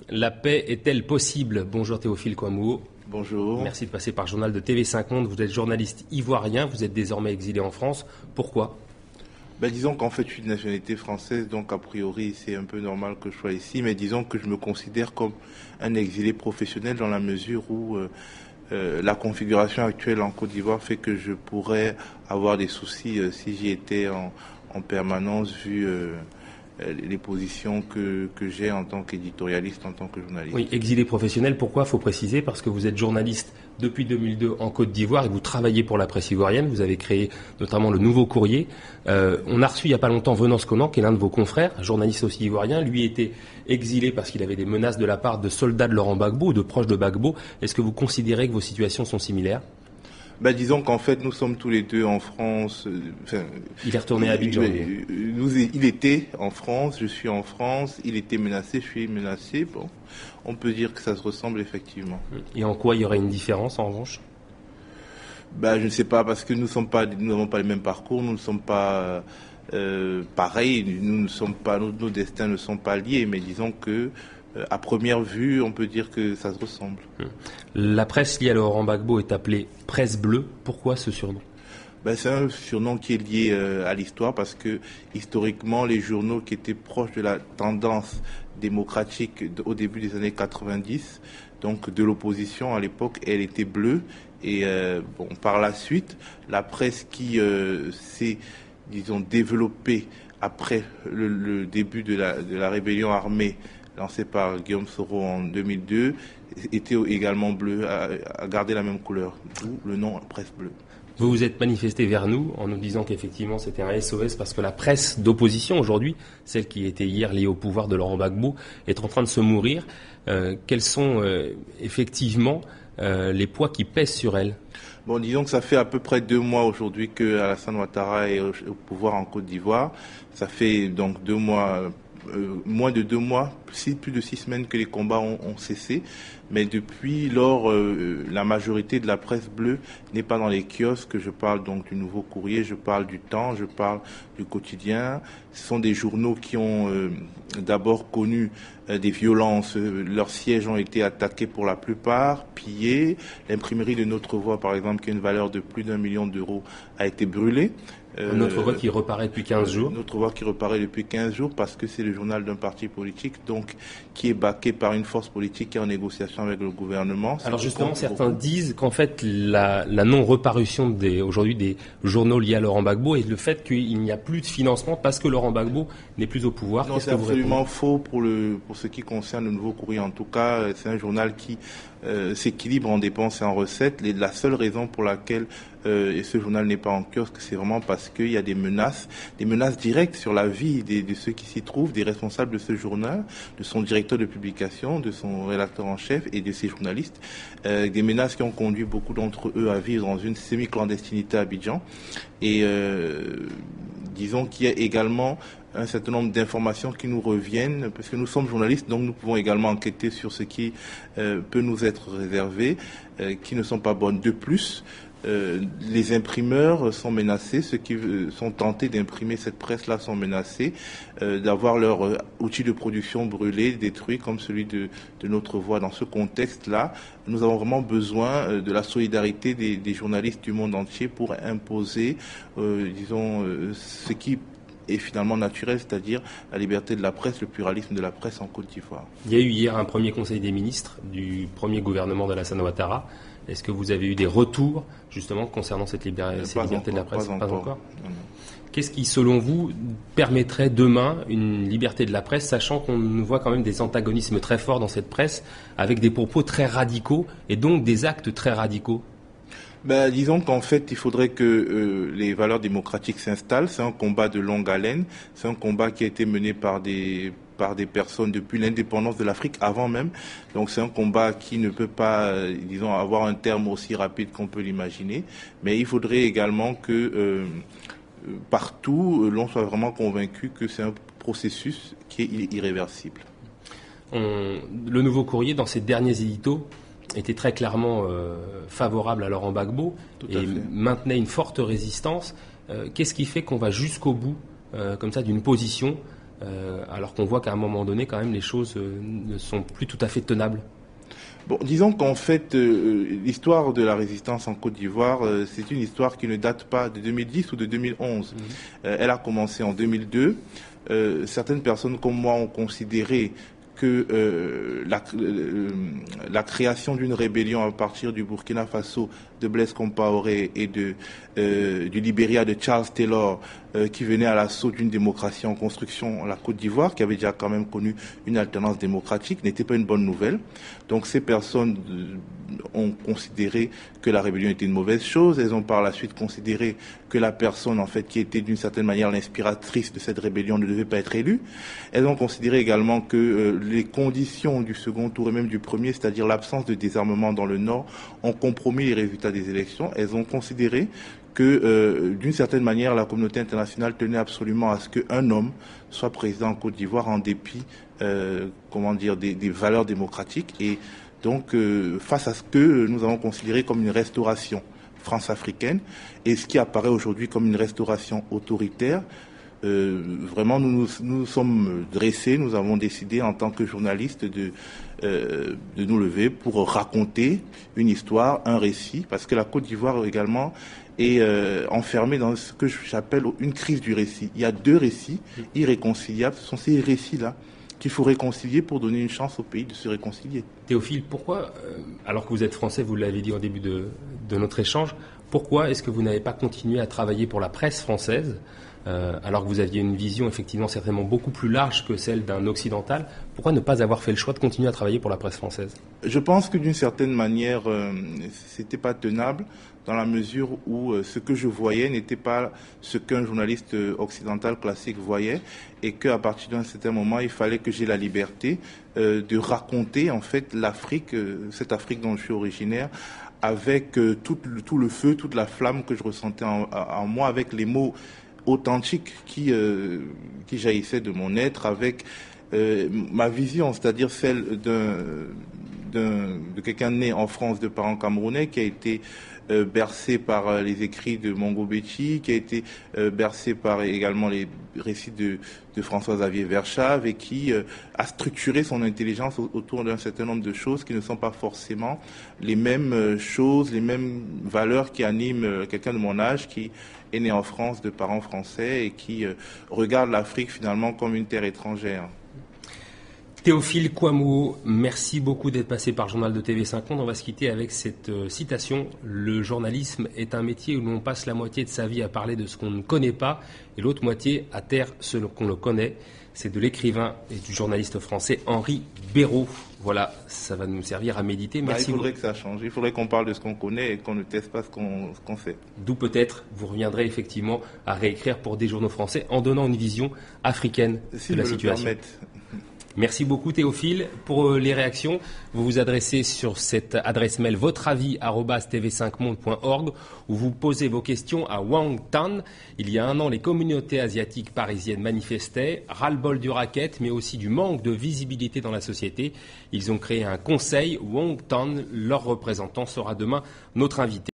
La paix est-elle possible? Bonjour Théophile Kouamouo. Bonjour. Merci de passer par le journal de TV5 Monde. Vous êtes journaliste ivoirien, vous êtes désormais exilé en France. Pourquoi? Disons qu'en fait je suis de nationalité française, donc a priori c'est un peu normal que je sois ici, mais disons que je me considère comme un exilé professionnel dans la mesure où la configuration actuelle en Côte d'Ivoire fait que je pourrais avoir des soucis si j'y étais en permanence vu les positions que j'ai en tant qu'éditorialiste, en tant que journaliste. Oui, exilé professionnel, pourquoi? Faut préciser, parce que vous êtes journaliste depuis 2002 en Côte d'Ivoire et vous travaillez pour la presse ivoirienne. Vous avez créé notamment le Nouveau Courrier. On a reçu il n'y a pas longtemps Venance Conan, qui est l'un de vos confrères, journaliste aussi ivoirien. Lui était exilé parce qu'il avait des menaces de la part de soldats de Laurent Gbagbo ou de proches de Gbagbo. Est-ce que vous considérez que vos situations sont similaires? Disons qu'en fait, nous sommes tous les deux en France. Il est retourné à Abidjan. Il était en France, je suis en France. Il était menacé, je suis menacé. Bon, on peut dire que ça se ressemble effectivement. Et en quoi il y aurait une différence en revanche? Je ne sais pas, parce que nous n'avons pas les mêmes parcours, nous ne sommes pas pareils, nos destins ne sont pas liés. Mais disons que à première vue, on peut dire que ça se ressemble. La presse liée à Laurent Gbagbo est appelée presse bleue. Pourquoi ce surnom? C'est un surnom qui est lié à l'histoire, parce que historiquement, les journaux qui étaient proches de la tendance démocratique au début des années 90, donc de l'opposition à l'époque, elle était bleue. Et par la suite, la presse qui s'est, disons, développée après le début de la rébellion armée lancé par Guillaume Soro en 2002, était également bleu, a gardé la même couleur, d'où le nom presse bleue. Vous vous êtes manifesté vers nous en nous disant qu'effectivement c'était un SOS parce que la presse d'opposition aujourd'hui, celle qui était hier liée au pouvoir de Laurent Gbagbo, est en train de se mourir. Quels sont effectivement les poids qui pèsent sur elle? Disons que ça fait à peu près 2 mois aujourd'hui que Alassane Ouattara est au pouvoir en Côte d'Ivoire. Ça fait donc 2 mois... moins de 2 mois, plus de 6 semaines que les combats ont cessé. Mais depuis lors, la majorité de la presse bleue n'est pas dans les kiosques. Je parle donc du Nouveau Courrier, je parle du Temps, je parle du Quotidien. Ce sont des journaux qui ont d'abord connu des violences. Leurs sièges ont été attaqués pour la plupart, pillés. L'imprimerie de Notre Voix, par exemple, qui a une valeur de plus d'1 million d'euros, a été brûlée. Notre Voix qui reparaît depuis 15 jours. Notre Voix qui reparaît depuis 15 jours parce que c'est le journal d'un parti politique, donc qui est baqué par une force politique qui est en négociation avec le gouvernement. Alors justement, certains disent qu'en fait la non-reparution aujourd'hui des journaux liés à Laurent Gbagbo est le fait qu'il n'y a plus de financement parce que Laurent Gbagbo n'est plus au pouvoir. Non, c'est absolument faux pour ce qui concerne le Nouveau Courrier. En tout cas, c'est un journal qui s'équilibre en dépenses et en recettes. La seule raison pour laquelle ce journal n'est pas en kiosque, c'est vraiment parce qu'il y a des menaces directes sur la vie de ceux qui s'y trouvent, des responsables de ce journal, de son directeur de publication, de son rédacteur en chef et de ses journalistes. Des menaces qui ont conduit beaucoup d'entre eux à vivre dans une semi-clandestinité à Abidjan. Et disons qu'il y a également un certain nombre d'informations qui nous reviennent, parce que nous sommes journalistes, donc nous pouvons également enquêter sur ce qui peut nous être réservé, qui ne sont pas bonnes. De plus, les imprimeurs sont menacés, ceux qui sont tentés d'imprimer cette presse-là sont menacés d'avoir leur outil de production brûlé, détruit, comme celui de Notre Voix. Dans ce contexte-là, nous avons vraiment besoin de la solidarité des journalistes du monde entier pour imposer, ce qui est finalement naturel, c'est-à-dire la liberté de la presse, le pluralisme de la presse en Côte d'Ivoire. Il y a eu hier un premier conseil des ministres du premier gouvernement d'Alassane Ouattara. Est-ce que vous avez eu des retours justement concernant cette liberté de la presse? Pas encore. Non. Qu'est-ce qui, selon vous, permettrait demain une liberté de la presse, sachant qu'on voit quand même des antagonismes très forts dans cette presse, avec des propos très radicaux et donc des actes très radicaux? Disons qu'en fait, il faudrait que les valeurs démocratiques s'installent. C'est un combat de longue haleine. C'est un combat qui a été mené par des personnes depuis l'indépendance de l'Afrique, avant même. Donc c'est un combat qui ne peut pas, avoir un terme aussi rapide qu'on peut l'imaginer. Mais il faudrait également que partout, l'on soit vraiment convaincu que c'est un processus qui est irréversible. Le Nouveau Courrier, dans ses derniers éditos, était très clairement favorable à Laurent Gbagbo et maintenait une forte résistance. Qu'est-ce qui fait qu'on va jusqu'au bout, comme ça, d'une position alors qu'on voit qu'à un moment donné, quand même, les choses ne sont plus tout à fait tenables? Bon, disons qu'en fait, l'histoire de la résistance en Côte d'Ivoire, c'est une histoire qui ne date pas de 2010 ou de 2011. Elle a commencé en 2002. Certaines personnes comme moi ont considéré que la création d'une rébellion à partir du Burkina Faso, de Blaise Compaoré et du Libéria de Charles Taylor, qui venait à l'assaut d'une démocratie en construction, la Côte d'Ivoire, qui avait déjà quand même connu une alternance démocratique, n'était pas une bonne nouvelle. Donc ces personnes ont considéré que la rébellion était une mauvaise chose. Elles ont par la suite considéré que la personne, en fait, qui était d'une certaine manière l'inspiratrice de cette rébellion ne devait pas être élue. Elles ont considéré également que les conditions du second tour et même du premier, c'est-à-dire l'absence de désarmement dans le Nord, ont compromis les résultats des élections. Elles ont considéré que, d'une certaine manière, la communauté internationale tenait absolument à ce qu'un homme soit président en Côte d'Ivoire en dépit, des valeurs démocratiques. Et donc, face à ce que nous avons considéré comme une restauration france-africaine et ce qui apparaît aujourd'hui comme une restauration autoritaire, vraiment, nous sommes dressés, nous avons décidé en tant que journalistes de nous lever pour raconter une histoire, un récit, parce que la Côte d'Ivoire également est enfermée dans ce que j'appelle une crise du récit. Il y a deux récits irréconciliables, ce sont ces récits-là qu'il faut réconcilier pour donner une chance au pays de se réconcilier. Théophile, pourquoi, alors que vous êtes français, vous l'avez dit au début de notre échange, pourquoi est-ce que vous n'avez pas continué à travailler pour la presse française alors que vous aviez une vision effectivement certainement beaucoup plus large que celle d'un occidental? Pourquoi ne pas avoir fait le choix de continuer à travailler pour la presse française? Je pense que d'une certaine manière, c'était pas tenable dans la mesure où ce que je voyais n'était pas ce qu'un journaliste occidental classique voyait, et qu'à partir d'un certain moment, il fallait que j'ai la liberté de raconter en fait l'Afrique, cette Afrique dont je suis originaire, avec tout le feu, toute la flamme que je ressentais en moi, avec les mots authentiques qui jaillissaient de mon être, avec ma vision, c'est-à-dire celle de quelqu'un né en France de parents camerounais, qui a été bercé par les écrits de Mongo Betty, qui a été bercé par également les récits de François-Xavier Verschave, et qui a structuré son intelligence autour d'un certain nombre de choses qui ne sont pas forcément les mêmes choses, les mêmes valeurs qui animent quelqu'un de mon âge qui est né en France de parents français et qui regarde l'Afrique finalement comme une terre étrangère. Théophile Kouamouo, merci beaucoup d'être passé par le journal de TV5 Monde. On va se quitter avec cette citation. Le journalisme est un métier où l'on passe la moitié de sa vie à parler de ce qu'on ne connaît pas et l'autre moitié à taire ce qu'on le connaît. C'est de l'écrivain et du journaliste français Henri Béraud. Voilà, ça va nous servir à méditer. Merci. Il faudrait que ça change. Il faudrait qu'on parle de ce qu'on connaît et qu'on ne teste pas ce qu'on fait. D'où peut-être vous reviendrez effectivement à réécrire pour des journaux français en donnant une vision africaine de la situation. Merci beaucoup Théophile. Pour les réactions, vous vous adressez sur cette adresse mail votreavis@tv5monde.org où vous posez vos questions à Wang Tan. Il y a un an, les communautés asiatiques parisiennes manifestaient, ras-le-bol du racket, mais aussi du manque de visibilité dans la société. Ils ont créé un conseil. Wang Tan, leur représentant, sera demain notre invité.